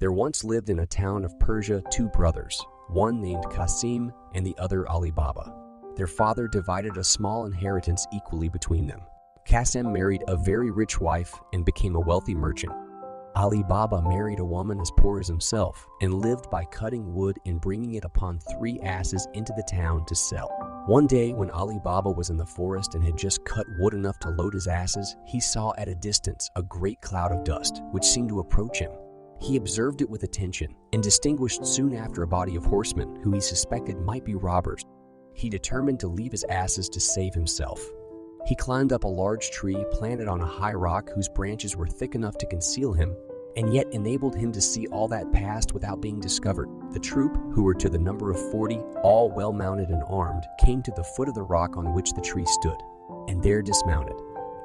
There once lived in a town of Persia two brothers, one named Qasim and the other Alibaba. Their father divided a small inheritance equally between them. Qasim married a very rich wife and became a wealthy merchant. Alibaba married a woman as poor as himself and lived by cutting wood and bringing it upon 3 asses into the town to sell. One day when Alibaba was in the forest and had just cut wood enough to load his asses, he saw at a distance a great cloud of dust which seemed to approach him. He observed it with attention and distinguished soon after a body of horsemen who he suspected might be robbers. He determined to leave his asses to save himself. He climbed up a large tree planted on a high rock whose branches were thick enough to conceal him and yet enabled him to see all that passed without being discovered. The troop, who were to the number of 40, all well mounted and armed, came to the foot of the rock on which the tree stood, and there dismounted.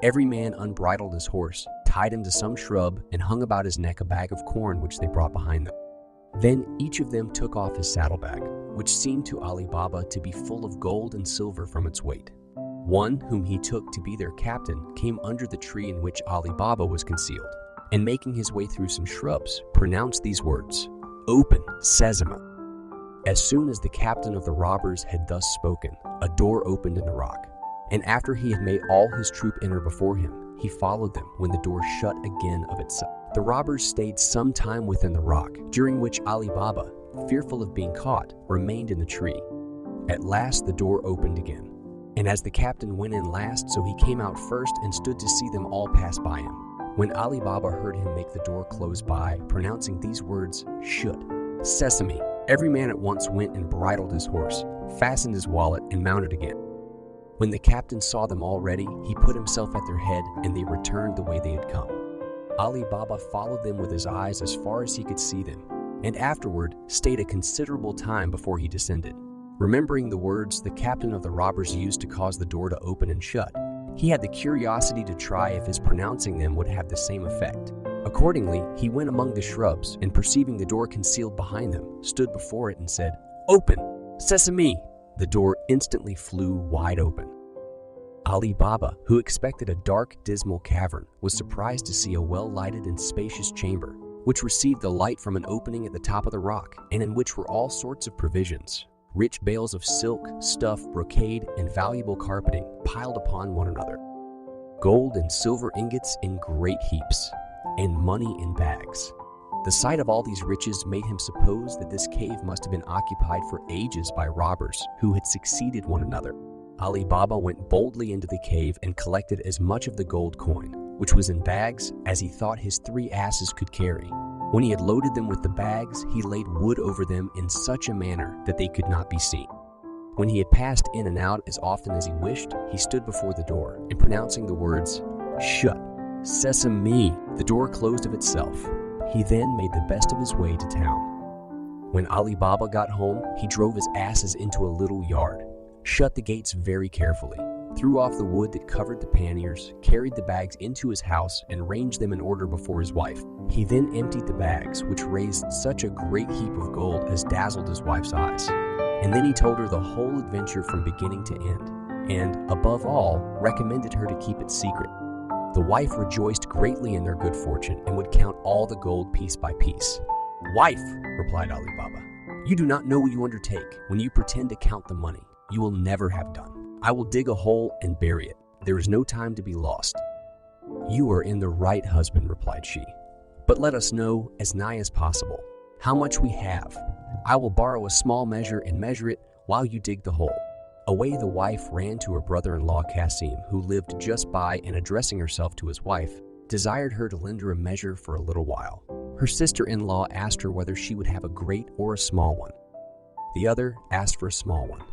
Every man unbridled his horse, tied him to some shrub, and hung about his neck a bag of corn which they brought behind them. Then each of them took off his saddlebag, which seemed to Alibaba to be full of gold and silver from its weight. One, whom he took to be their captain, came under the tree in which Alibaba was concealed, and making his way through some shrubs, pronounced these words, "Open, Sesame." As soon as the captain of the robbers had thus spoken, a door opened in the rock, and after he had made all his troop enter before him, he followed them when the door shut again of itself. The robbers stayed some time within the rock, during which Alibaba, fearful of being caught, remained in the tree. At last the door opened again, and as the captain went in last, so he came out first and stood to see them all pass by him. When Alibaba heard him make the door close by, pronouncing these words, "Shut, Sesame," every man at once went and bridled his horse, fastened his wallet, and mounted again. When the captain saw them all ready, he put himself at their head, and they returned the way they had come. Alibaba followed them with his eyes as far as he could see them, and afterward stayed a considerable time before he descended. Remembering the words the captain of the robbers used to cause the door to open and shut, he had the curiosity to try if his pronouncing them would have the same effect. Accordingly, he went among the shrubs, and perceiving the door concealed behind them, stood before it and said, "Open, Sesame!" The door instantly flew wide open. Alibaba, who expected a dark, dismal cavern, was surprised to see a well-lighted and spacious chamber, which received the light from an opening at the top of the rock, and in which were all sorts of provisions. Rich bales of silk, stuff, brocade, and valuable carpeting piled upon one another. Gold and silver ingots in great heaps, and money in bags. The sight of all these riches made him suppose that this cave must have been occupied for ages by robbers who had succeeded one another. Alibaba went boldly into the cave and collected as much of the gold coin, which was in bags, as he thought his 3 asses could carry. When he had loaded them with the bags, he laid wood over them in such a manner that they could not be seen. When he had passed in and out as often as he wished, he stood before the door, and pronouncing the words, "Shut, Sesame," the door closed of itself. He then made the best of his way to town. When Alibaba got home, he drove his asses into a little yard, shut the gates very carefully, threw off the wood that covered the panniers, carried the bags into his house, and ranged them in order before his wife. He then emptied the bags, which raised such a great heap of gold as dazzled his wife's eyes. And then he told her the whole adventure from beginning to end, and, above all, recommended her to keep it secret. The wife rejoiced greatly in their good fortune and would count all the gold piece by piece. "Wife," replied Alibaba, "you do not know what you undertake. When you pretend to count the money, you will never have done. I will dig a hole and bury it. There is no time to be lost." "You are in the right, husband," replied she. "But let us know, as nigh as possible, how much we have. I will borrow a small measure and measure it while you dig the hole." Away the wife ran to her brother-in-law Qasim, who lived just by, and addressing herself to his wife, desired her to lend her a measure for a little while. Her sister-in-law asked her whether she would have a great or a small one. The other asked for a small one.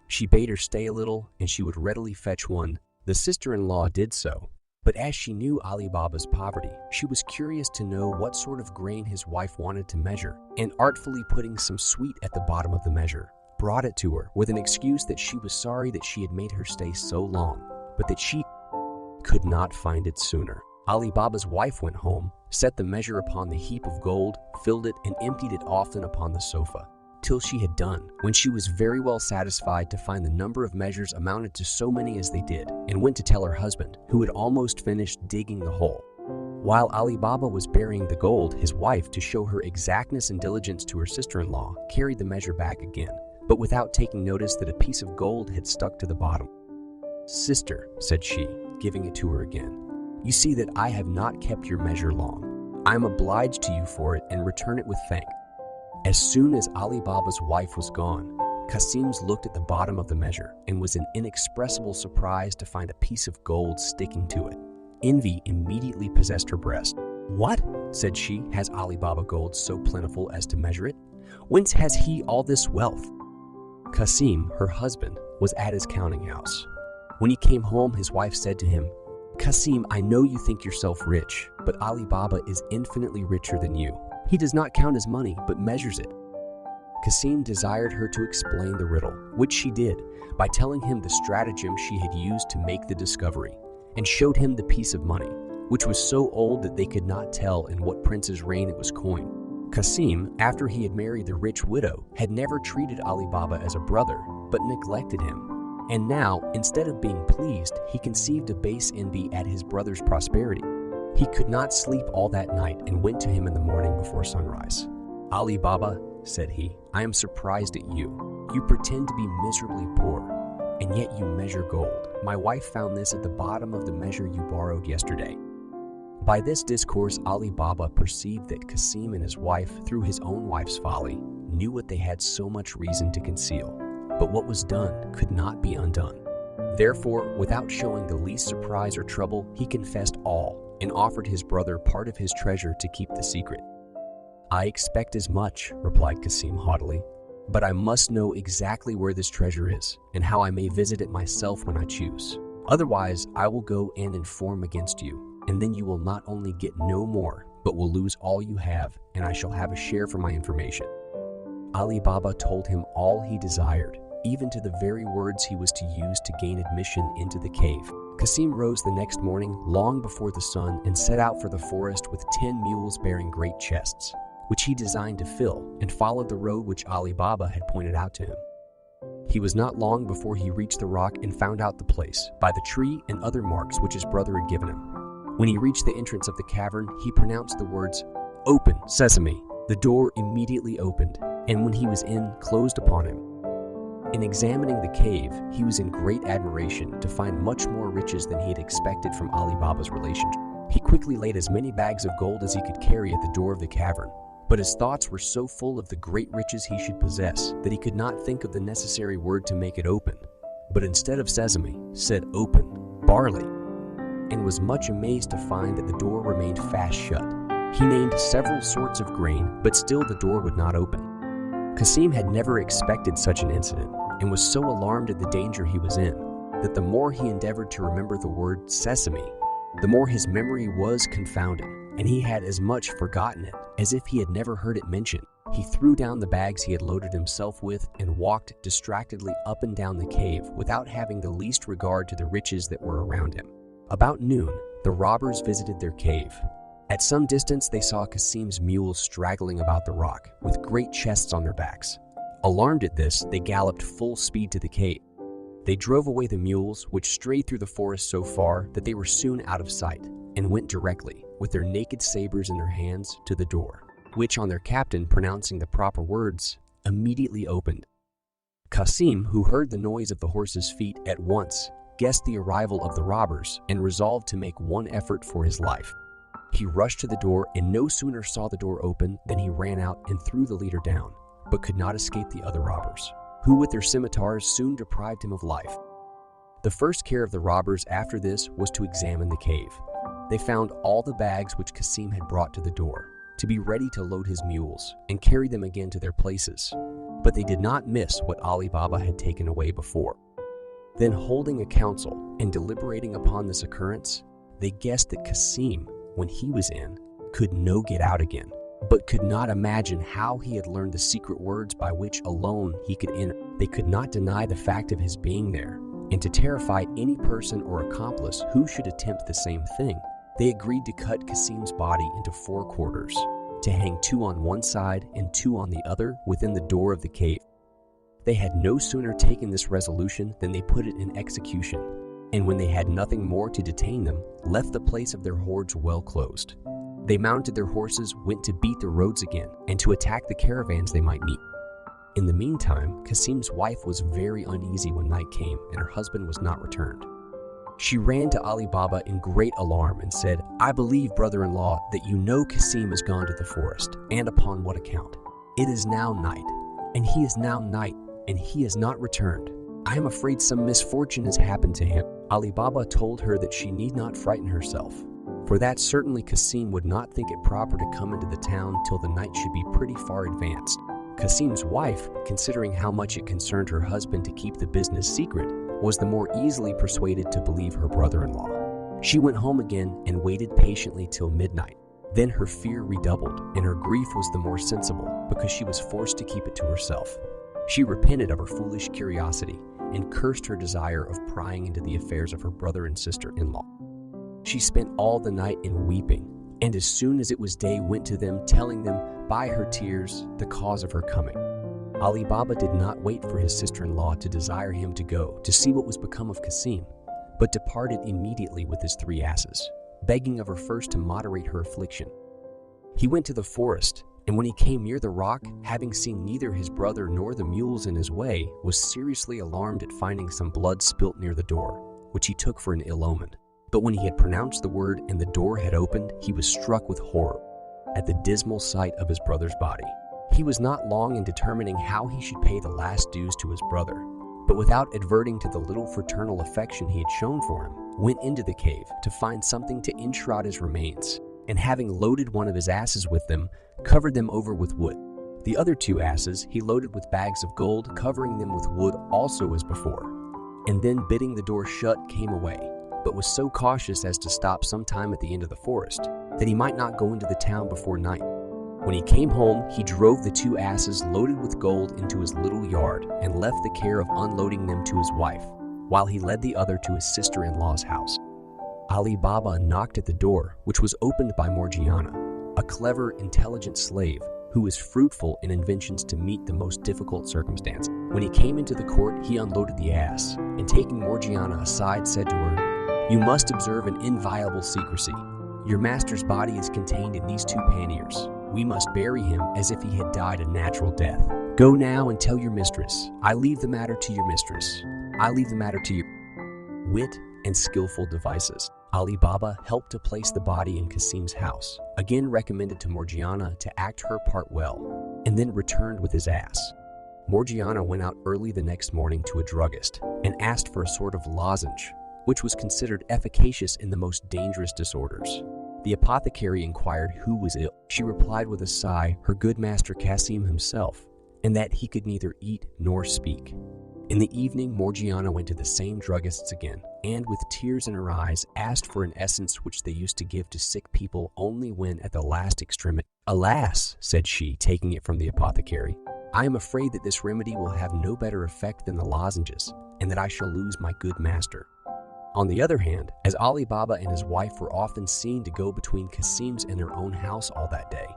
She bade her stay a little, and she would readily fetch one. The sister-in-law did so, but as she knew Alibaba's poverty, she was curious to know what sort of grain his wife wanted to measure, and artfully putting some sweet at the bottom of the measure, brought it to her with an excuse that she was sorry that she had made her stay so long, but that she could not find it sooner. Alibaba's wife went home, set the measure upon the heap of gold, filled it, and emptied it often upon the sofa, till she had done, when she was very well satisfied to find the number of measures amounted to so many as they did, and went to tell her husband, who had almost finished digging the hole. While Alibaba was burying the gold, his wife, to show her exactness and diligence to her sister-in-law, carried the measure back again, but without taking notice that a piece of gold had stuck to the bottom. "Sister," said she, giving it to her again, "you see that I have not kept your measure long. I am obliged to you for it and return it with thanks." As soon as Alibaba's wife was gone, Kasim's looked at the bottom of the measure and was in inexpressible surprise to find a piece of gold sticking to it. Envy immediately possessed her breast. "What?" said she. "Has Alibaba gold so plentiful as to measure it? Whence has he all this wealth?" Kasim, her husband, was at his counting house. When he came home, his wife said to him, "Kasim, I know you think yourself rich, but Alibaba is infinitely richer than you. He does not count his money, but measures it." Kasim desired her to explain the riddle, which she did, by telling him the stratagem she had used to make the discovery, and showed him the piece of money, which was so old that they could not tell in what prince's reign it was coined. Kasim, after he had married the rich widow, had never treated Alibaba as a brother, but neglected him. And now, instead of being pleased, he conceived a base envy at his brother's prosperity. He could not sleep all that night and went to him in the morning before sunrise. "Alibaba," said he, "I am surprised at you. You pretend to be miserably poor, and yet you measure gold. My wife found this at the bottom of the measure you borrowed yesterday." By this discourse, Alibaba perceived that Kasim and his wife, through his own wife's folly, knew what they had so much reason to conceal. But what was done could not be undone. Therefore, without showing the least surprise or trouble, he confessed all and offered his brother part of his treasure to keep the secret. "I expect as much," replied Kasim haughtily, "but I must know exactly where this treasure is and how I may visit it myself when I choose. Otherwise, I will go and inform against you, and then you will not only get no more, but will lose all you have, and I shall have a share for my information." Alibaba told him all he desired, even to the very words he was to use to gain admission into the cave. Kasim rose the next morning, long before the sun, and set out for the forest with 10 mules bearing great chests, which he designed to fill, and followed the road which Alibaba had pointed out to him. He was not long before he reached the rock and found out the place, by the tree and other marks which his brother had given him. When he reached the entrance of the cavern, he pronounced the words, "Open, Sesame." The door immediately opened, and when he was in, closed upon him. In examining the cave, he was in great admiration to find much more riches than he had expected from Alibaba's relationship. He quickly laid as many bags of gold as he could carry at the door of the cavern, but his thoughts were so full of the great riches he should possess that he could not think of the necessary word to make it open, but instead of sesame, said "open, barley," and was much amazed to find that the door remained fast shut. He named several sorts of grain, but still the door would not open. Kasim had never expected such an incident, and was so alarmed at the danger he was in, that the more he endeavored to remember the word sesame, the more his memory was confounded, and he had as much forgotten it as if he had never heard it mentioned. He threw down the bags he had loaded himself with and walked distractedly up and down the cave without having the least regard to the riches that were around him. About noon, the robbers visited their cave. At some distance, they saw Kasim's mules straggling about the rock, with great chests on their backs. Alarmed at this, they galloped full speed to the cave. They drove away the mules, which strayed through the forest so far that they were soon out of sight, and went directly, with their naked sabers in their hands, to the door, which, on their captain pronouncing the proper words, immediately opened. Kasim, who heard the noise of the horses' feet, at once guessed the arrival of the robbers and resolved to make one effort for his life. He rushed to the door and no sooner saw the door open than he ran out and threw the leader down, but could not escape the other robbers, who with their scimitars soon deprived him of life. The first care of the robbers after this was to examine the cave. They found all the bags which Kasim had brought to the door, to be ready to load his mules and carry them again to their places, but they did not miss what Alibaba had taken away before. Then, holding a council and deliberating upon this occurrence, they guessed that Kasim, when he was in, could no get out again, but could not imagine how he had learned the secret words by which alone he could enter. They could not deny the fact of his being there, and to terrify any person or accomplice who should attempt the same thing, they agreed to cut Kasim's body into 4 quarters, to hang 2 on one side and 2 on the other within the door of the cave. They had no sooner taken this resolution than they put it in execution. and when they had nothing more to detain them, left the place of their hoards well closed. They mounted their horses, went to beat the roads again, and to attack the caravans they might meet. In the meantime, Kasim's wife was very uneasy when night came and her husband was not returned. She ran to Alibaba in great alarm and said, "I believe, brother-in-law, that you know Kasim has gone to the forest, and upon what account? It is now night, and he is not returned. I am afraid some misfortune has happened to him." Alibaba told her that she need not frighten herself, for that certainly Kasim would not think it proper to come into the town till the night should be pretty far advanced. Kasim's wife, considering how much it concerned her husband to keep the business secret, was the more easily persuaded to believe her brother-in-law. She went home again and waited patiently till midnight. Then her fear redoubled, and her grief was the more sensible because she was forced to keep it to herself. She repented of her foolish curiosity and cursed her desire of prying into the affairs of her brother and sister-in-law. She spent all the night in weeping, and as soon as it was day went to them, telling them by her tears the cause of her coming. Alibaba did not wait for his sister-in-law to desire him to go to see what was become of Kasim, but departed immediately with his 3 asses, begging of her first to moderate her affliction. He went to the forest, and when he came near the rock, having seen neither his brother nor the mules in his way, was seriously alarmed at finding some blood spilt near the door, which he took for an ill omen. But when he had pronounced the word and the door had opened, he was struck with horror at the dismal sight of his brother's body. He was not long in determining how he should pay the last dues to his brother, but without adverting to the little fraternal affection he had shown for him, went into the cave to find something to enshroud his remains, and having loaded one of his asses with them, covered them over with wood. The other 2 asses he loaded with bags of gold, covering them with wood also as before, and then bidding the door shut, came away, but was so cautious as to stop some time at the end of the forest, that he might not go into the town before night. When he came home, he drove the 2 asses loaded with gold into his little yard and left the care of unloading them to his wife, while he led the other to his sister-in-law's house. Alibaba knocked at the door, which was opened by Morgiana, a clever, intelligent slave who was fruitful in inventions to meet the most difficult circumstances. When he came into the court, he unloaded the ass, and taking Morgiana aside, said to her, "You must observe an inviolable secrecy. Your master's body is contained in these 2 panniers. We must bury him as if he had died a natural death. Go now and tell your mistress. I leave the matter to your mistress. I leave the matter to your..." Wit and skillful devices. Alibaba helped to place the body in Kasim's house, again recommended to Morgiana to act her part well, and then returned with his ass. Morgiana went out early the next morning to a druggist and asked for a sort of lozenge, which was considered efficacious in the most dangerous disorders. The apothecary inquired who was ill. She replied with a sigh, her good master Kasim himself, and that he could neither eat nor speak. In the evening, Morgiana went to the same druggists again, and with tears in her eyes, asked for an essence which they used to give to sick people only when at the last extremity. "Alas," said she, taking it from the apothecary, "I am afraid that this remedy will have no better effect than the lozenges, and that I shall lose my good master." On the other hand, as Alibaba and his wife were often seen to go between Kasim's and their own house all that day,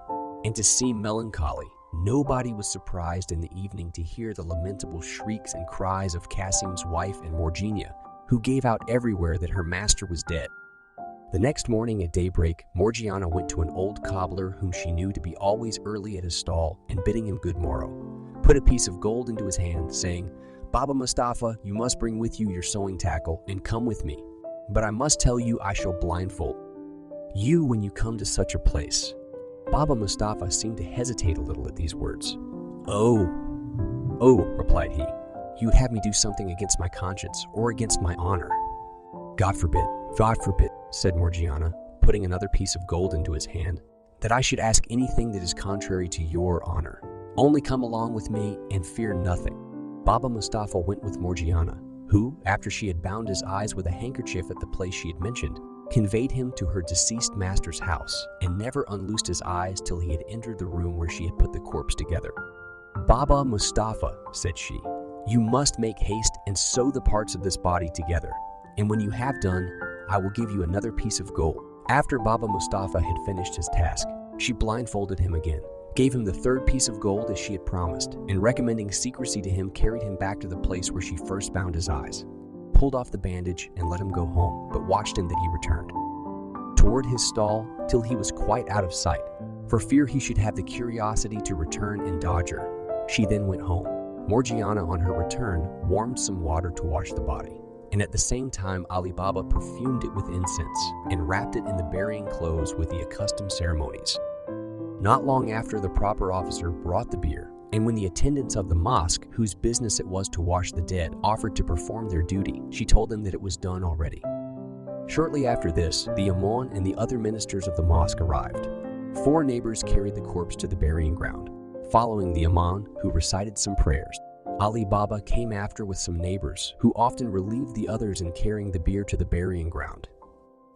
and to seem melancholy, nobody was surprised in the evening to hear the lamentable shrieks and cries of Kasim's wife and Morgiana, who gave out everywhere that her master was dead. The next morning at daybreak, Morgiana went to an old cobbler whom she knew to be always early at his stall, and bidding him good morrow, put a piece of gold into his hand, saying, "Baba Mustafa, you must bring with you your sewing tackle and come with me. But I must tell you I shall blindfold you when you come to such a place." Baba Mustafa seemed to hesitate a little at these words. Oh, replied he, "you'd have me do something against my conscience or against my honor." God forbid, said Morgiana, putting another piece of gold into his hand, "that I should ask anything that is contrary to your honor. Only come along with me and fear nothing." Baba Mustafa went with Morgiana, who, after she had bound his eyes with a handkerchief at the place she had mentioned, conveyed him to her deceased master's house, and never unloosed his eyes till he had entered the room where she had put the corpse together. "Baba Mustafa," said she, "you must make haste and sew the parts of this body together, and when you have done, I will give you another piece of gold." After Baba Mustafa had finished his task, she blindfolded him again, gave him the 3rd piece of gold as she had promised, and recommending secrecy to him, carried him back to the place where she first bound his eyes. pulled off the bandage and let him go home, but watched him that he returned toward his stall till he was quite out of sight, for fear he should have the curiosity to return and dodge her. She then went home. Morgiana, on her return, warmed some water to wash the body, and at the same time Alibaba perfumed it with incense and wrapped it in the burying clothes with the accustomed ceremonies. Not long after, the proper officer brought the bier, and when the attendants of the mosque, whose business it was to wash the dead, offered to perform their duty, she told them that it was done already. Shortly after this, the imam and the other ministers of the mosque arrived. 4 neighbors carried the corpse to the burying ground. Following the imam, who recited some prayers, Alibaba came after with some neighbors, who often relieved the others in carrying the bier to the burying ground.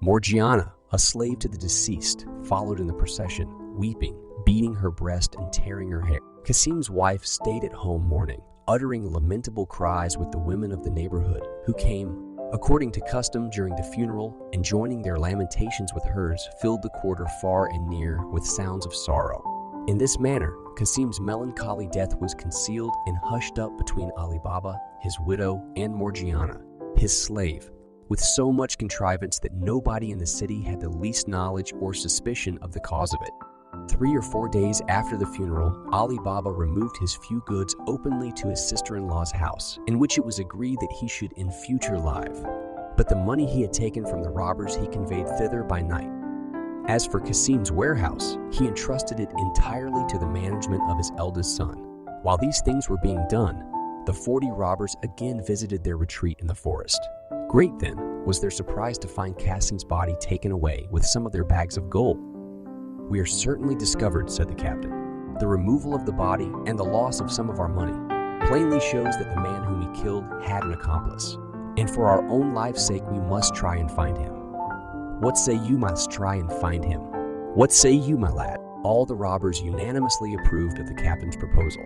Morgiana, a slave to the deceased, followed in the procession, weeping, beating her breast and tearing her hair. Qasim's wife stayed at home mourning, uttering lamentable cries with the women of the neighborhood, who came, according to custom, during the funeral, and joining their lamentations with hers, filled the quarter far and near with sounds of sorrow. In this manner, Qasim's melancholy death was concealed and hushed up between Alibaba, his widow, and Morgiana, his slave, with so much contrivance that nobody in the city had the least knowledge or suspicion of the cause of it. 3 or 4 days after the funeral, Alibaba removed his few goods openly to his sister-in-law's house, in which it was agreed that he should in future live. But the money he had taken from the robbers he conveyed thither by night. As for Qasim's warehouse, he entrusted it entirely to the management of his eldest son. While these things were being done, the 40 robbers again visited their retreat in the forest. Great, then, was their surprise to find Qasim's body taken away with some of their bags of gold. "We are certainly discovered," said the captain. "The removal of the body and the loss of some of our money plainly shows that the man whom he killed had an accomplice, and for our own life's sake we must try and find him." "What say you must try and find him? What say you, my lad?" All the robbers unanimously approved of the captain's proposal.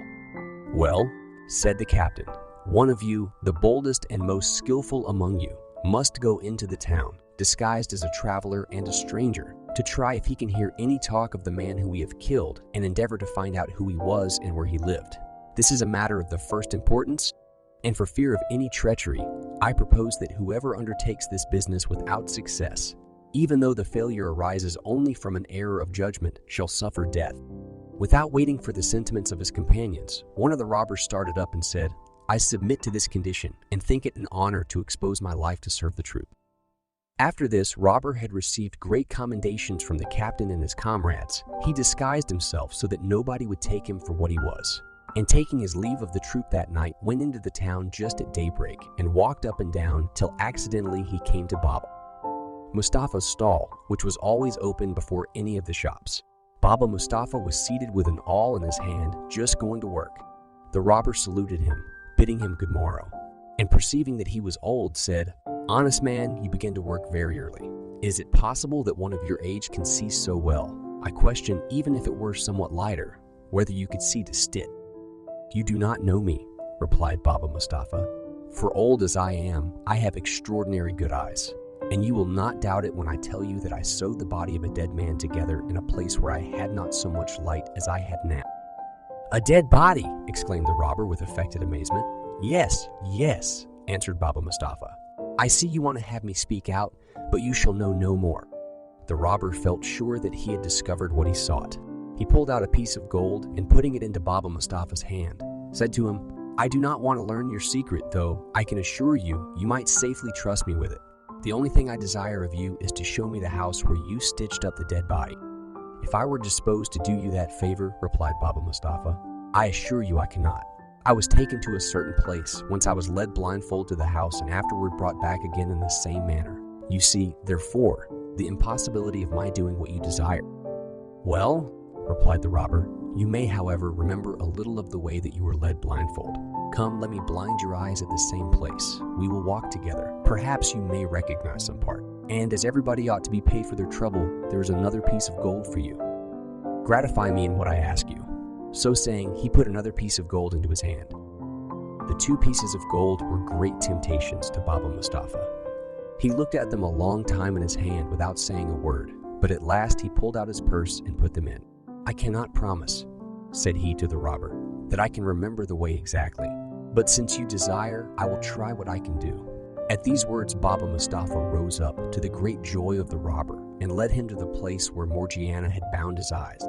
"Well," said the captain, "one of you, the boldest and most skillful among you, must go into the town, disguised as a traveler and a stranger, to try if he can hear any talk of the man whom we have killed, and endeavor to find out who he was and where he lived. This is a matter of the first importance, and for fear of any treachery, I propose that whoever undertakes this business without success, even though the failure arises only from an error of judgment, shall suffer death." Without waiting for the sentiments of his companions, one of the robbers started up and said, "I submit to this condition, and think it an honor to expose my life to serve the troop." After this robber had received great commendations from the captain and his comrades, he disguised himself so that nobody would take him for what he was, and taking his leave of the troop that night, went into the town just at daybreak and walked up and down till accidentally he came to Baba Mustafa's stall, which was always open before any of the shops. Baba Mustafa was seated with an awl in his hand, just going to work. The robber saluted him, bidding him good morrow, and perceiving that he was old, said, "Honest man, you begin to work very early. Is it possible that one of your age can see so well? I question, even if it were somewhat lighter, whether you could see to stit." "You do not know me," replied Baba Mustafa. "For old as I am, I have extraordinary good eyes, and you will not doubt it when I tell you that I sewed the body of a dead man together in a place where I had not so much light as I have now." "A dead body!" exclaimed the robber with affected amazement. "Yes, yes," answered Baba Mustafa. "I see you want to have me speak out, but you shall know no more." The robber felt sure that he had discovered what he sought. He pulled out a piece of gold and, putting it into Baba Mustafa's hand, said to him, "I do not want to learn your secret, though I can assure you you might safely trust me with it. The only thing I desire of you is to show me the house where you stitched up the dead body." "If I were disposed to do you that favor," replied Baba Mustafa, "I assure you I cannot. I was taken to a certain place, whence I was led blindfold to the house and afterward brought back again in the same manner. You see, therefore, the impossibility of my doing what you desire." "Well," replied the robber, "you may, however, remember a little of the way that you were led blindfold. Come, let me blind your eyes at the same place. We will walk together. Perhaps you may recognize some part. And as everybody ought to be paid for their trouble, there is another piece of gold for you. Gratify me in what I ask you." So saying, he put another piece of gold into his hand. The 2 pieces of gold were great temptations to Baba Mustafa. He looked at them a long time in his hand without saying a word, but at last he pulled out his purse and put them in. "I cannot promise," said he to the robber, "that I can remember the way exactly, but since you desire, I will try what I can do." At these words, Baba Mustafa rose up to the great joy of the robber and led him to the place where Morgiana had bound his eyes.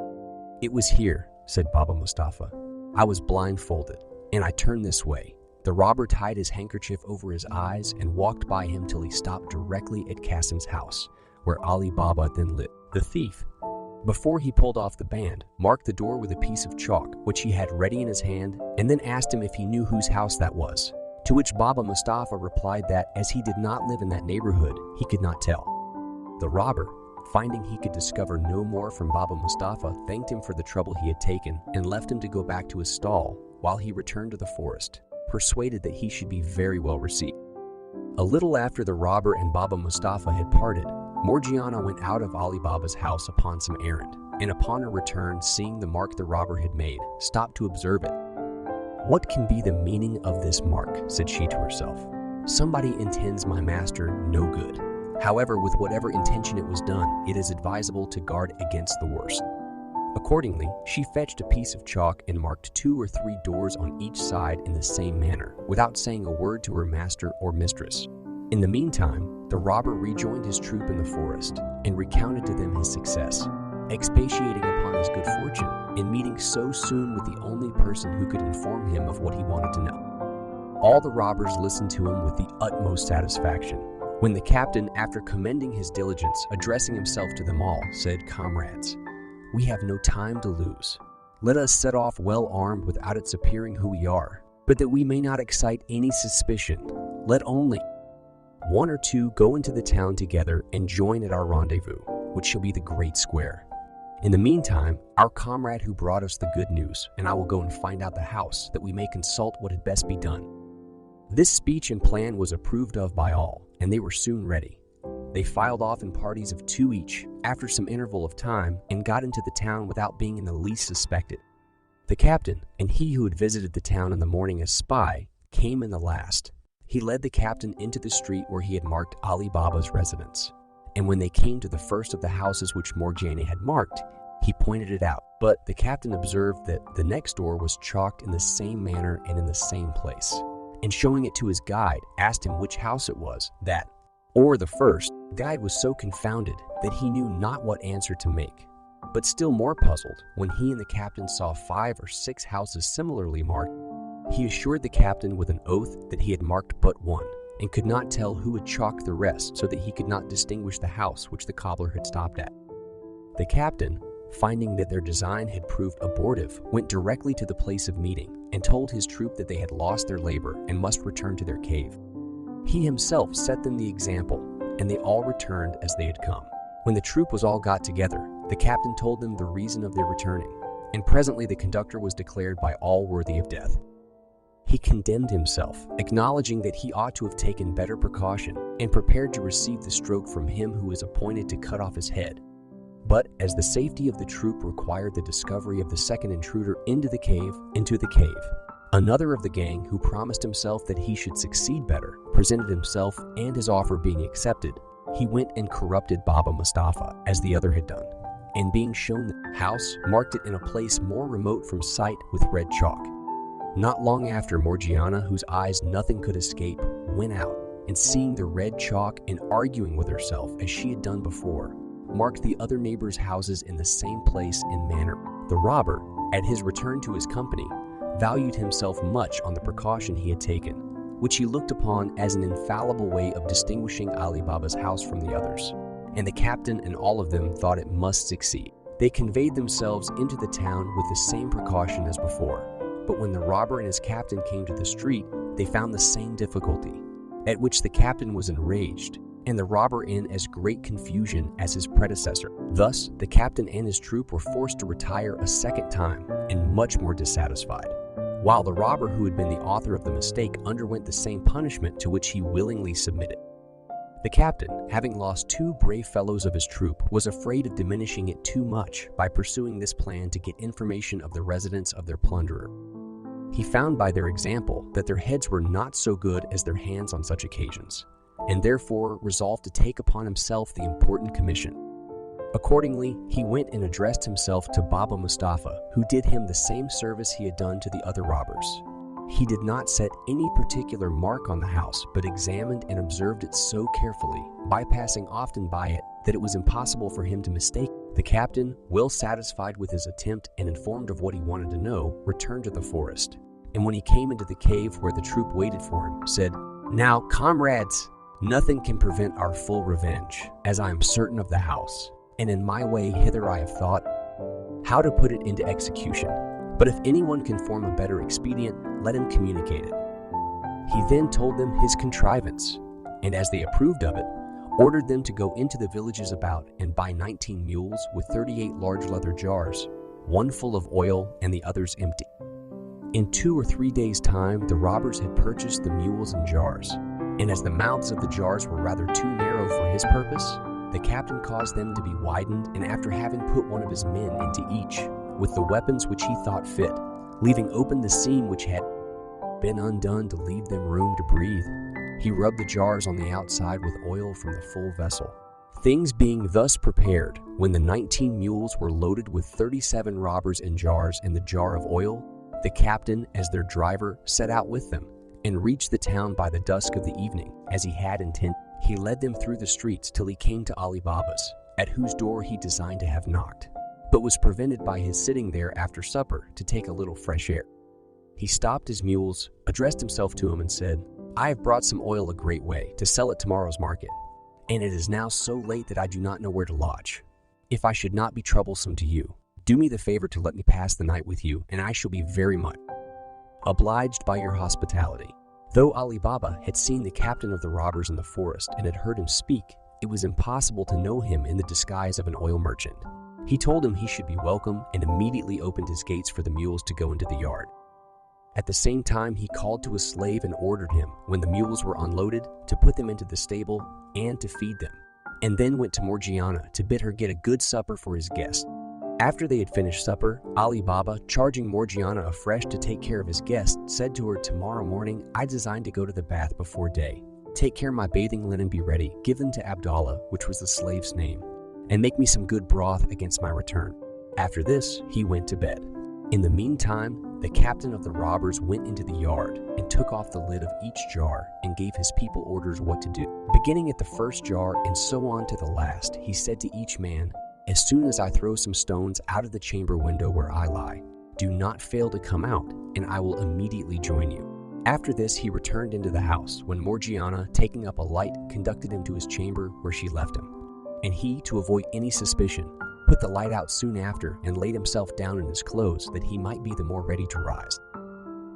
"It was here," said Baba Mustafa. "I was blindfolded, and I turned this way." The robber tied his handkerchief over his eyes and walked by him till he stopped directly at Qasim's house, where Ali Baba then lived. The thief, before he pulled off the band, marked the door with a piece of chalk, which he had ready in his hand, and then asked him if he knew whose house that was. To which Baba Mustafa replied that, as he did not live in that neighborhood, he could not tell. The robber, finding he could discover no more from Baba Mustafa, thanked him for the trouble he had taken and left him to go back to his stall while he returned to the forest, persuaded that he should be very well received. A little after the robber and Baba Mustafa had parted, Morgiana went out of Ali Baba's house upon some errand, and upon her return, seeing the mark the robber had made, stopped to observe it. "What can be the meaning of this mark?" said she to herself. "Somebody intends my master no good. However, with whatever intention it was done, it is advisable to guard against the worst." Accordingly, she fetched a piece of chalk and marked 2 or 3 doors on each side in the same manner, without saying a word to her master or mistress. In the meantime, the robber rejoined his troop in the forest and recounted to them his success, expatiating upon his good fortune in meeting so soon with the only person who could inform him of what he wanted to know. All the robbers listened to him with the utmost satisfaction, when the captain, after commending his diligence, addressing himself to them all, said, "Comrades, we have no time to lose. Let us set off well armed without its appearing who we are, but that we may not excite any suspicion, let only 1 or 2 go into the town together and join at our rendezvous, which shall be the great square. In the meantime, our comrade who brought us the good news, and I will go and find out the house, that we may consult what had best be done." This speech and plan was approved of by all, and they were soon ready. They filed off in parties of 2 each, after some interval of time, and got into the town without being in the least suspected. The captain, and he who had visited the town in the morning as spy, came in the last. He led the captain into the street where he had marked Ali Baba's residence, and when they came to the first of the houses which Morgiana had marked, he pointed it out. But the captain observed that the next door was chalked in the same manner and in the same place, and showing it to his guide, asked him which house it was, that or the first. The guide was so confounded that he knew not what answer to make, but still more puzzled when he and the captain saw 5 or 6 houses similarly marked. He assured the captain with an oath that he had marked but one, and could not tell who had chalked the rest, so that he could not distinguish the house which the cobbler had stopped at. The captain, finding that their design had proved abortive, went directly to the place of meeting and told his troop that they had lost their labor and must return to their cave. He himself set them the example, and they all returned as they had come. When the troop was all got together, the captain told them the reason of their returning, and presently the conductor was declared by all worthy of death. He condemned himself, acknowledging that he ought to have taken better precaution, and prepared to receive the stroke from him who was appointed to cut off his head. But as the safety of the troop required the discovery of the second intruder into the cave, another of the gang, who promised himself that he should succeed better, presented himself, and his offer being accepted, he went and corrupted Baba Mustafa as the other had done, and being shown the house, marked it in a place more remote from sight with red chalk. Not long after, Morgiana, whose eyes nothing could escape, went out, and seeing the red chalk and arguing with herself as she had done before, marked the other neighbors' houses in the same place and manner. The robber, at his return to his company, valued himself much on the precaution he had taken, which he looked upon as an infallible way of distinguishing Ali Baba's house from the others, and the captain and all of them thought it must succeed. They conveyed themselves into the town with the same precaution as before, but when the robber and his captain came to the street, they found the same difficulty, at which the captain was enraged, and the robber in as great confusion as his predecessor. Thus, the captain and his troop were forced to retire a second time, and much more dissatisfied, while the robber who had been the author of the mistake underwent the same punishment to which he willingly submitted. The captain, having lost 2 brave fellows of his troop, was afraid of diminishing it too much by pursuing this plan to get information of the residence of their plunderer. He found by their example that their heads were not so good as their hands on such occasions, and therefore resolved to take upon himself the important commission. Accordingly, he went and addressed himself to Baba Mustafa, who did him the same service he had done to the other robbers. He did not set any particular mark on the house, but examined and observed it so carefully, bypassing often by it, that it was impossible for him to mistake. The captain, well satisfied with his attempt and informed of what he wanted to know, returned to the forest. And when he came into the cave where the troop waited for him, said, "Now, comrades, nothing can prevent our full revenge, as I am certain of the house. And in my way hither I have thought how to put it into execution. But if anyone can form a better expedient, let him communicate it." He then told them his contrivance, and as they approved of it, ordered them to go into the villages about and buy 19 mules with 38 large leather jars, one full of oil and the others empty. In 2 or 3 days' time, the robbers had purchased the mules and jars, and as the mouths of the jars were rather too narrow for his purpose, the captain caused them to be widened, and after having put one of his men into each, with the weapons which he thought fit, leaving open the seam which had been undone to leave them room to breathe, he rubbed the jars on the outside with oil from the full vessel. Things being thus prepared, when the 19 mules were loaded with 37 robbers in jars and the jar of oil, the captain, as their driver, set out with them, and reached the town by the dusk of the evening, as he had intended. He led them through the streets till he came to Alibaba's, at whose door he designed to have knocked, but was prevented by his sitting there after supper to take a little fresh air. He stopped his mules, addressed himself to him, and said, "I have brought some oil a great way to sell at tomorrow's market, and it is now so late that I do not know where to lodge. If I should not be troublesome to you, do me the favor to let me pass the night with you, and I shall be very much obliged by your hospitality." Though Alibaba had seen the captain of the robbers in the forest and had heard him speak, it was impossible to know him in the disguise of an oil merchant. He told him he should be welcome and immediately opened his gates for the mules to go into the yard. At the same time, he called to a slave and ordered him, when the mules were unloaded, to put them into the stable and to feed them, and then went to Morgiana to bid her get a good supper for his guest. After they had finished supper, Alibaba, charging Morgiana afresh to take care of his guest, said to her, "Tomorrow morning I design to go to the bath before day. Take care my bathing linen be ready, give them to Abdallah," which was the slave's name, "and make me some good broth against my return." After this, he went to bed. In the meantime, the captain of the robbers went into the yard and took off the lid of each jar and gave his people orders what to do. Beginning at the first jar and so on to the last, he said to each man, "As soon as I throw some stones out of the chamber window where I lie, do not fail to come out, and I will immediately join you." After this, he returned into the house, when Morgiana, taking up a light, conducted him to his chamber where she left him. And he, to avoid any suspicion, put the light out soon after and laid himself down in his clothes that he might be the more ready to rise.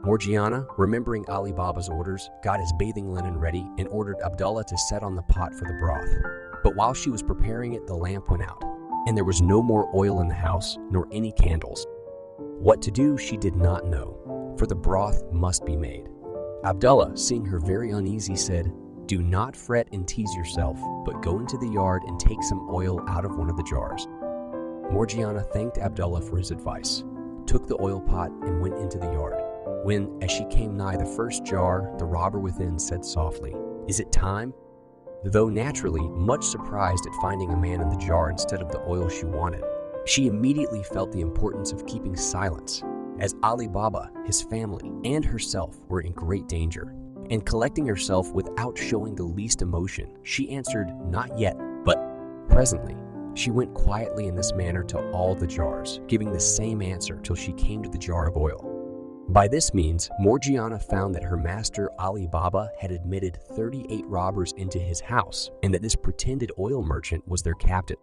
Morgiana, remembering Alibaba's orders, got his bathing linen ready and ordered Abdullah to set on the pot for the broth. But while she was preparing it, the lamp went out, and there was no more oil in the house, nor any candles. What to do she did not know, for the broth must be made. Abdullah, seeing her very uneasy, said, "Do not fret and tease yourself, but go into the yard and take some oil out of one of the jars." Morgiana thanked Abdullah for his advice, took the oil pot, and went into the yard. When, as she came nigh the first jar, the robber within said softly, "Is it time?" Though naturally much surprised at finding a man in the jar instead of the oil she wanted, she immediately felt the importance of keeping silence, as Alibaba, his family, and herself were in great danger. And collecting herself without showing the least emotion, she answered, "Not yet, but presently." She went quietly in this manner to all the jars, giving the same answer till she came to the jar of oil. By this means, Morgiana found that her master Alibaba had admitted 38 robbers into his house, and that this pretended oil merchant was their captain.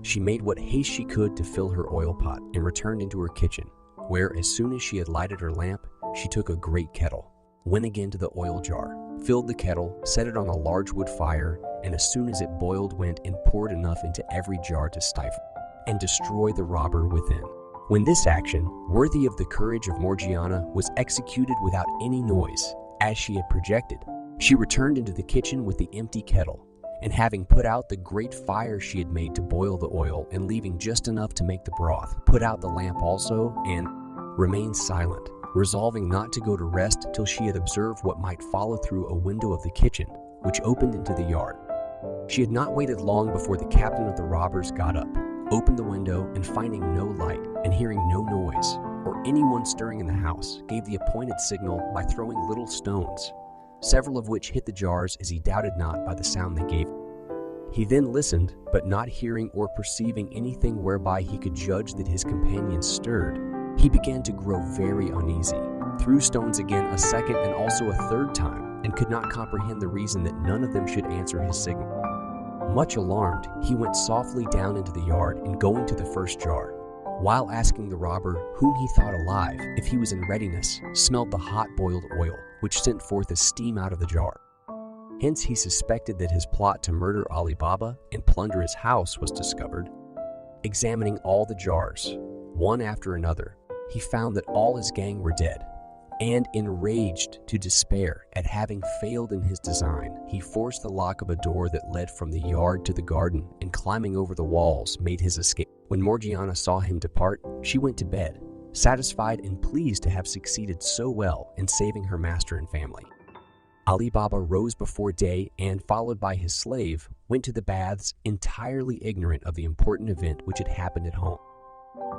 She made what haste she could to fill her oil pot, and returned into her kitchen, where, as soon as she had lighted her lamp, she took a great kettle, went again to the oil jar, filled the kettle, set it on a large wood fire, and as soon as it boiled went and poured enough into every jar to stifle and destroy the robber within. When this action, worthy of the courage of Morgiana, was executed without any noise, as she had projected, she returned into the kitchen with the empty kettle, and having put out the great fire she had made to boil the oil, and leaving just enough to make the broth, put out the lamp also, and remained silent, resolving not to go to rest till she had observed what might follow through a window of the kitchen, which opened into the yard. She had not waited long before the captain of the robbers got up, opened the window, and finding no light and hearing no noise, or anyone stirring in the house, gave the appointed signal by throwing little stones, several of which hit the jars as he doubted not by the sound they gave. He then listened, but not hearing or perceiving anything whereby he could judge that his companions stirred, he began to grow very uneasy, threw stones again a second and also a third time, and could not comprehend the reason that none of them should answer his signal. Much alarmed, he went softly down into the yard and going to the first jar, while asking the robber, whom he thought alive, if he was in readiness, smelled the hot boiled oil, which sent forth a steam out of the jar. Hence he suspected that his plot to murder Alibaba and plunder his house was discovered. Examining all the jars, one after another, he found that all his gang were dead, and enraged to despair at having failed in his design, he forced the lock of a door that led from the yard to the garden, and climbing over the walls, made his escape. When Morgiana saw him depart, she went to bed, satisfied and pleased to have succeeded so well in saving her master and family. Alibaba rose before day and, followed by his slave, went to the baths, entirely ignorant of the important event which had happened at home.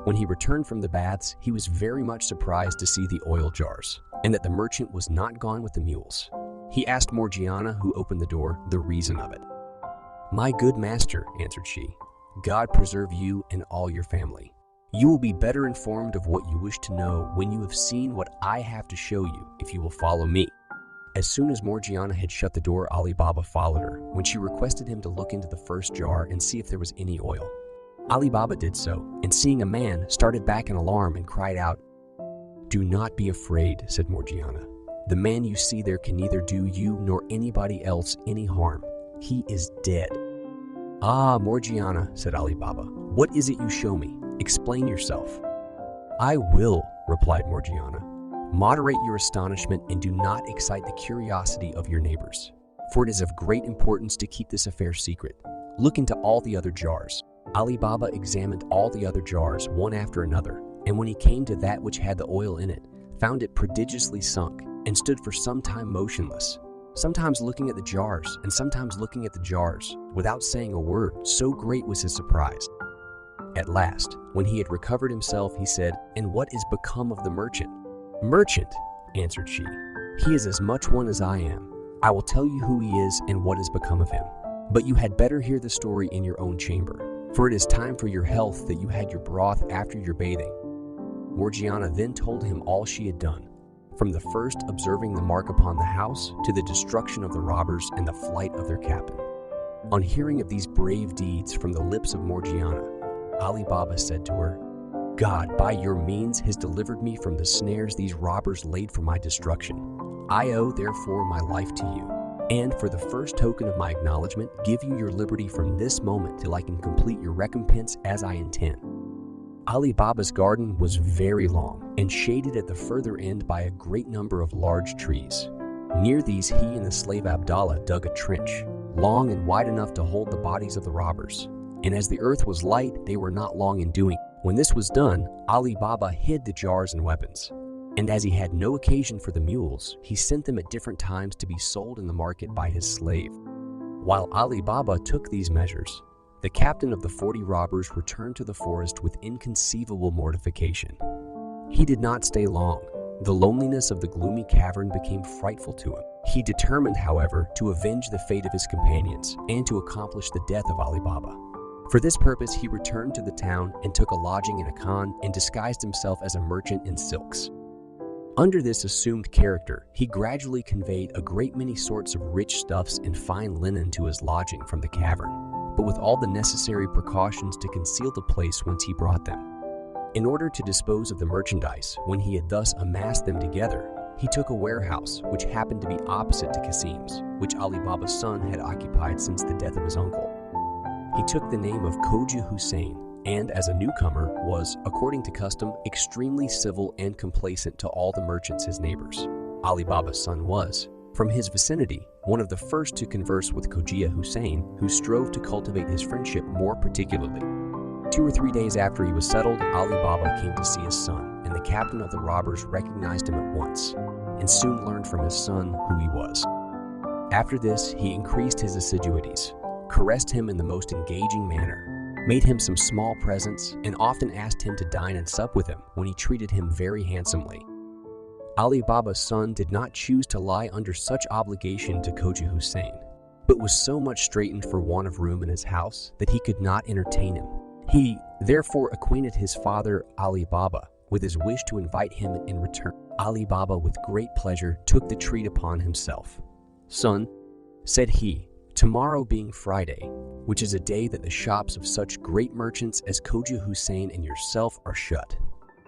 When he returned from the baths, he was very much surprised to see the oil jars, and that the merchant was not gone with the mules. He asked Morgiana, who opened the door, the reason of it. "My good master," answered she, "God preserve you and all your family. You will be better informed of what you wish to know when you have seen what I have to show you, if you will follow me." As soon as Morgiana had shut the door, Alibaba followed her, when she requested him to look into the first jar and see if there was any oil. Alibaba did so, and seeing a man, started back in alarm and cried out. "Do not be afraid," said Morgiana. "The man you see there can neither do you nor anybody else any harm. He is dead." "Ah, Morgiana," said Alibaba, "what is it you show me? Explain yourself." "I will," replied Morgiana. "Moderate your astonishment and do not excite the curiosity of your neighbors, for it is of great importance to keep this affair secret. Look into all the other jars." Alibaba examined all the other jars one after another, and when he came to that which had the oil in it, found it prodigiously sunk, and stood for some time motionless, sometimes looking at the jars and sometimes looking at the jars, without saying a word, so great was his surprise. At last, when he had recovered himself, he said, "And what is become of the merchant?" "Merchant," answered she, "he is as much one as I am. I will tell you who he is and what has become of him. But you had better hear the story in your own chamber, for it is time for your health that you had your broth after your bathing." Morgiana then told him all she had done, from the first observing the mark upon the house to the destruction of the robbers and the flight of their captain. On hearing of these brave deeds from the lips of Morgiana, Alibaba said to her, "God, by your means, has delivered me from the snares these robbers laid for my destruction. I owe, therefore, my life to you, and for the first token of my acknowledgement, give you your liberty from this moment till I can complete your recompense as I intend." Alibaba's garden was very long and shaded at the further end by a great number of large trees. Near these he and the slave Abdallah dug a trench, long and wide enough to hold the bodies of the robbers, and as the earth was light, they were not long in doing. When this was done, Alibaba hid the jars and weapons, and as he had no occasion for the mules, he sent them at different times to be sold in the market by his slave. While Alibaba took these measures, the captain of the 40 robbers returned to the forest with inconceivable mortification. He did not stay long. The loneliness of the gloomy cavern became frightful to him. He determined, however, to avenge the fate of his companions and to accomplish the death of Alibaba. For this purpose, he returned to the town and took a lodging in a khan and disguised himself as a merchant in silks. Under this assumed character, he gradually conveyed a great many sorts of rich stuffs and fine linen to his lodging from the cavern, but with all the necessary precautions to conceal the place whence he brought them. In order to dispose of the merchandise, when he had thus amassed them together, he took a warehouse which happened to be opposite to Kasim's, which Alibaba's son had occupied since the death of his uncle. He took the name of Khoja Hussein, and as a newcomer was, according to custom, extremely civil and complacent to all the merchants his neighbors. Alibaba's son was, from his vicinity, one of the first to converse with Khoja Hussein, who strove to cultivate his friendship more particularly. 2 or 3 days after he was settled, Alibaba came to see his son, and the captain of the robbers recognized him at once, and soon learned from his son who he was. After this, he increased his assiduities, caressed him in the most engaging manner, made him some small presents, and often asked him to dine and sup with him when he treated him very handsomely. Alibaba's son did not choose to lie under such obligation to Khoja Hussein, but was so much straitened for want of room in his house that he could not entertain him. He, therefore, acquainted his father Alibaba with his wish to invite him in return. Alibaba, with great pleasure, took the treat upon himself. "Son," said he, "tomorrow being Friday, which is a day that the shops of such great merchants as Khoja Hussein and yourself are shut,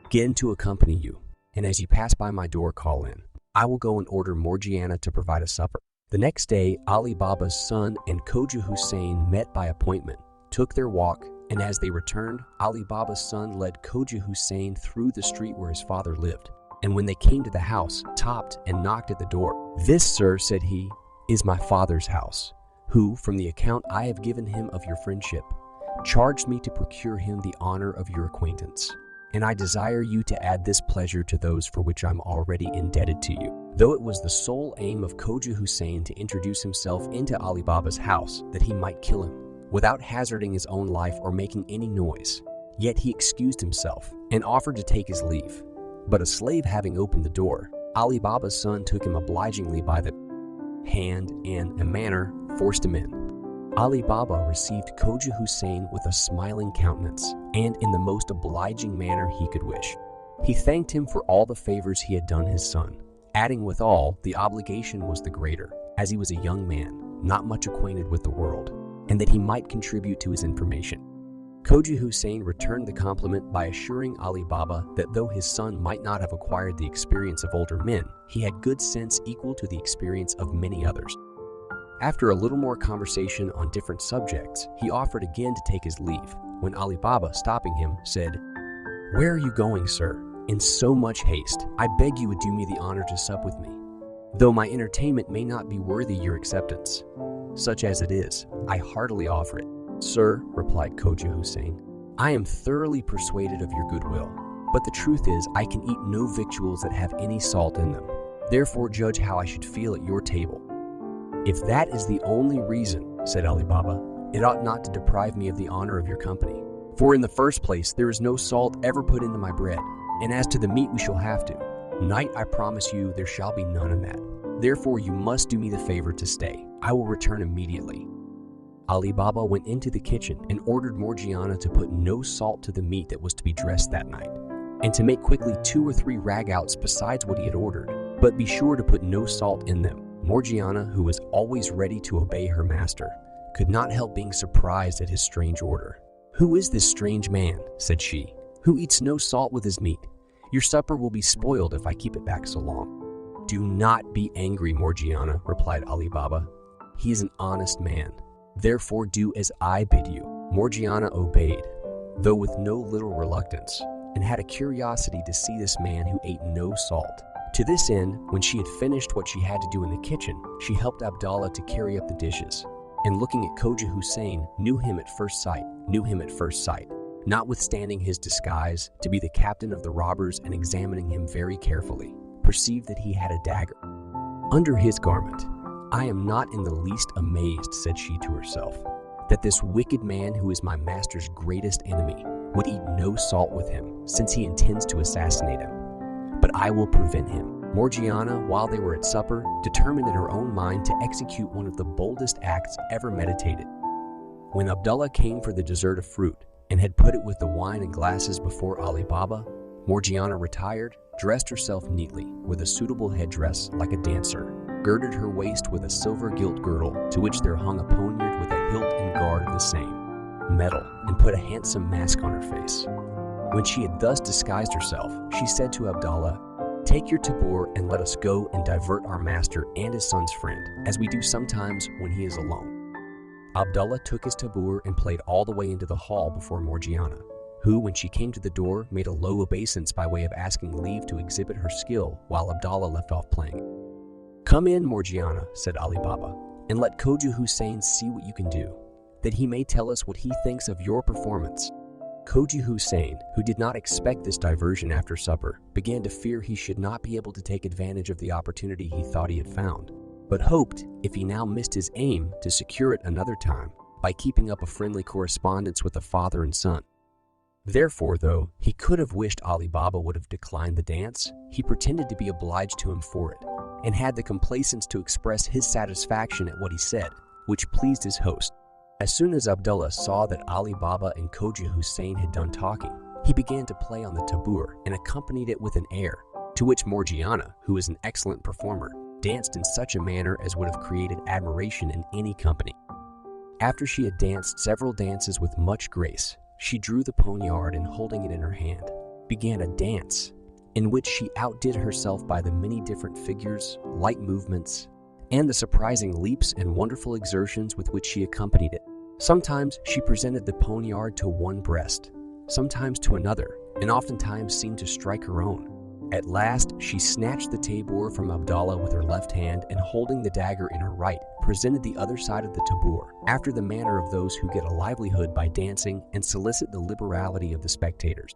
get him to accompany you, and as you pass by my door, call in. I will go and order Morgiana to provide a supper." The next day, Alibaba's son and Khoja Hussein met by appointment, took their walk, and as they returned, Alibaba's son led Khoja Hussein through the street where his father lived. And when they came to the house, tapped and knocked at the door. "This, sir," said he, "is my father's house, who, from the account I have given him of your friendship, charged me to procure him the honor of your acquaintance. And I desire you to add this pleasure to those for which I'm already indebted to you." Though it was the sole aim of Khoja Hussein to introduce himself into Alibaba's house that he might kill him, without hazarding his own life or making any noise, yet he excused himself and offered to take his leave. But a slave having opened the door, Alibaba's son took him obligingly by the hand and, in manner, forced him in. Alibaba received Khoja Hussein with a smiling countenance and in the most obliging manner he could wish. He thanked him for all the favors he had done his son, adding withal the obligation was the greater, as he was a young man, not much acquainted with the world, and that he might contribute to his information. Khoja Hussein returned the compliment by assuring Alibaba that though his son might not have acquired the experience of older men, he had good sense equal to the experience of many others. After a little more conversation on different subjects, he offered again to take his leave, when Alibaba, stopping him, said, "Where are you going, sir? In so much haste, I beg you would do me the honor to sup with me, though my entertainment may not be worthy your acceptance. Such as it is, I heartily offer it." "Sir," replied Khoja Hussein, "I am thoroughly persuaded of your goodwill, but the truth is I can eat no victuals that have any salt in them. Therefore judge how I should feel at your table." "If that is the only reason," said Alibaba, "it ought not to deprive me of the honor of your company. For in the first place, there is no salt ever put into my bread, and as to the meat we shall have to. Night, I promise you, there shall be none in that. Therefore you must do me the favor to stay. I will return immediately." Alibaba went into the kitchen and ordered Morgiana to put no salt to the meat that was to be dressed that night, and to make quickly 2 or 3 ragouts besides what he had ordered, but be sure to put no salt in them. Morgiana, who was always ready to obey her master, could not help being surprised at his strange order. "Who is this strange man," said she, "who eats no salt with his meat? Your supper will be spoiled if I keep it back so long." "Do not be angry, Morgiana," replied Alibaba. "He is an honest man. Therefore do as I bid you." Morgiana obeyed, though with no little reluctance, and had a curiosity to see this man who ate no salt. To this end, when she had finished what she had to do in the kitchen, she helped Abdallah to carry up the dishes, and looking at Khoja Hussein, knew him at first sight, notwithstanding his disguise, to be the captain of the robbers, and examining him very carefully, perceived that he had a dagger under his garment. "I am not in the least amazed," said she to herself, "that this wicked man, who is my master's greatest enemy, would eat no salt with him, since he intends to assassinate him. But I will prevent him." Morgiana, while they were at supper, determined in her own mind to execute one of the boldest acts ever meditated. When Abdullah came for the dessert of fruit, and had put it with the wine and glasses before Alibaba, Morgiana retired, dressed herself neatly, with a suitable headdress like a dancer, girded her waist with a silver gilt girdle, to which there hung a poniard with a hilt and guard of the same metal, and put a handsome mask on her face. When she had thus disguised herself, she said to Abdallah, "Take your tabor and let us go and divert our master and his son's friend, as we do sometimes when he is alone." Abdallah took his tabor and played all the way into the hall before Morgiana, who, when she came to the door, made a low obeisance by way of asking leave to exhibit her skill while Abdallah left off playing. "Come in, Morgiana," said Alibaba, "and let Khoja Hussein see what you can do, that he may tell us what he thinks of your performance." Khoja Hussein, who did not expect this diversion after supper, began to fear he should not be able to take advantage of the opportunity he thought he had found, but hoped, if he now missed his aim, to secure it another time. by keeping up a friendly correspondence with the father and son. Therefore, though he could have wished Alibaba would have declined the dance, he pretended to be obliged to him for it, and had the complacence to express his satisfaction at what he said, which pleased his host. As soon as Abdullah saw that Alibaba and Khoja Hussain had done talking, he began to play on the tabur and accompanied it with an air, to which Morgiana, who was an excellent performer, danced in such a manner as would have created admiration in any company. After she had danced several dances with much grace, she drew the poniard and holding it in her hand, began a dance in which she outdid herself by the many different figures, light movements, and the surprising leaps and wonderful exertions with which she accompanied it. Sometimes she presented the poniard to one breast, sometimes to another, and oftentimes seemed to strike her own. At last, she snatched the tabor from Abdallah with her left hand and holding the dagger in her right, presented the other side of the tabor, after the manner of those who get a livelihood by dancing and solicit the liberality of the spectators.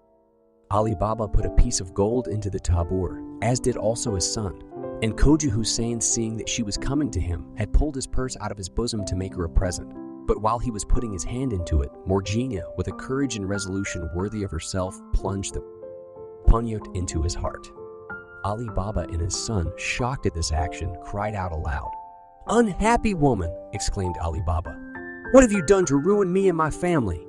Alibaba put a piece of gold into the tabor, as did also his son, and Khoja Hussain, seeing that she was coming to him, had pulled his purse out of his bosom to make her a present. But while he was putting his hand into it, Morgiana, with a courage and resolution worthy of herself, plunged the poniard into his heart. Alibaba and his son, shocked at this action, cried out aloud. "Unhappy woman!" exclaimed Alibaba. "What have you done to ruin me and my family?"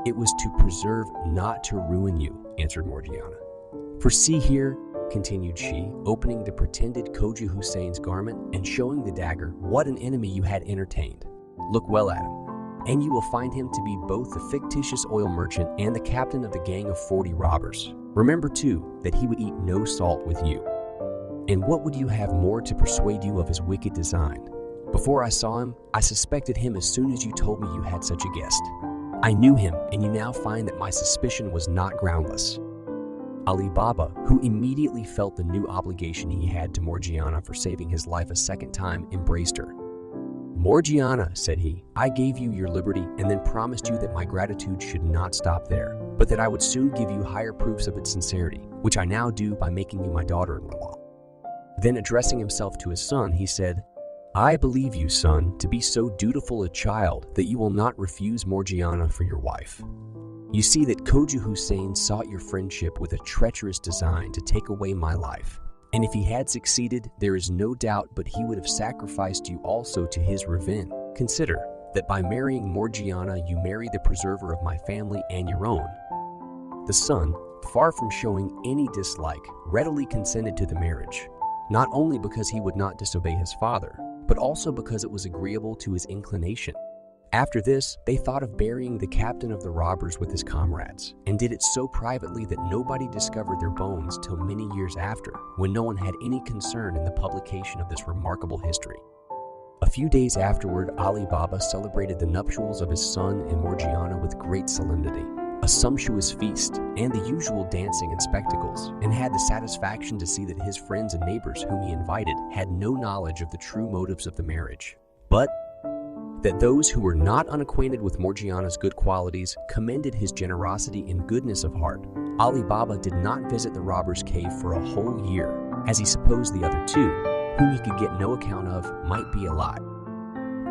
"It was to preserve, not to ruin you," answered Morgiana. "For see here," continued she, opening the pretended Khoja Hussain's garment and showing the dagger, "what an enemy you had entertained. Look well at him, and you will find him to be both the fictitious oil merchant and the captain of the gang of 40 robbers. Remember, too, that he would eat no salt with you. And what would you have more to persuade you of his wicked design? Before I saw him, I suspected him as soon as you told me you had such a guest. I knew him, and you now find that my suspicion was not groundless." Alibaba, who immediately felt the new obligation he had to Morgiana for saving his life a second time, embraced her. "Morgiana," said he, "I gave you your liberty and then promised you that my gratitude should not stop there, but that I would soon give you higher proofs of its sincerity, which I now do by making you my daughter-in-law." Then addressing himself to his son, he said, "I believe you, son, to be so dutiful a child that you will not refuse Morgiana for your wife. You see that Khoja Hussain sought your friendship with a treacherous design to take away my life. And if he had succeeded, there is no doubt but he would have sacrificed you also to his revenge. Consider that by marrying Morgiana, you marry the preserver of my family and your own." The son, far from showing any dislike, readily consented to the marriage, not only because he would not disobey his father, but also because it was agreeable to his inclination. After this, they thought of burying the captain of the robbers with his comrades, and did it so privately that nobody discovered their bones till many years after, when no one had any concern in the publication of this remarkable history. A few days afterward, Alibaba celebrated the nuptials of his son and Morgiana with great solemnity, a sumptuous feast, and the usual dancing and spectacles, and had the satisfaction to see that his friends and neighbors whom he invited had no knowledge of the true motives of the marriage, but that those who were not unacquainted with Morgiana's good qualities commended his generosity and goodness of heart. Alibaba did not visit the robber's cave for a whole year, as he supposed the other two, whom he could get no account of, might be alive.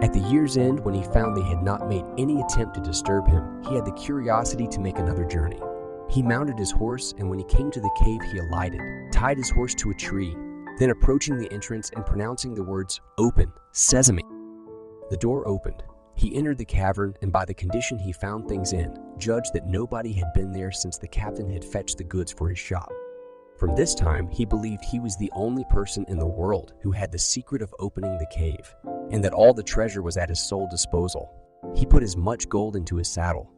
At the year's end, when he found they had not made any attempt to disturb him, he had the curiosity to make another journey. He mounted his horse, and when he came to the cave, he alighted, tied his horse to a tree, then approaching the entrance and pronouncing the words, "Open, Sesame." The door opened. He entered the cavern, and by the condition he found things in, judged that nobody had been there since the captain had fetched the goods for his shop. From this time, he believed he was the only person in the world who had the secret of opening the cave, and that all the treasure was at his sole disposal. He put as much gold into his saddle,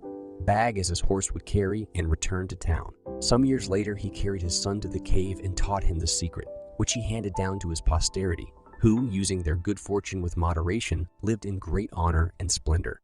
bag as his horse would carry, and returned to town. Some years later, he carried his son to the cave and taught him the secret, which he handed down to his posterity, who, using their good fortune with moderation, lived in great honor and splendor.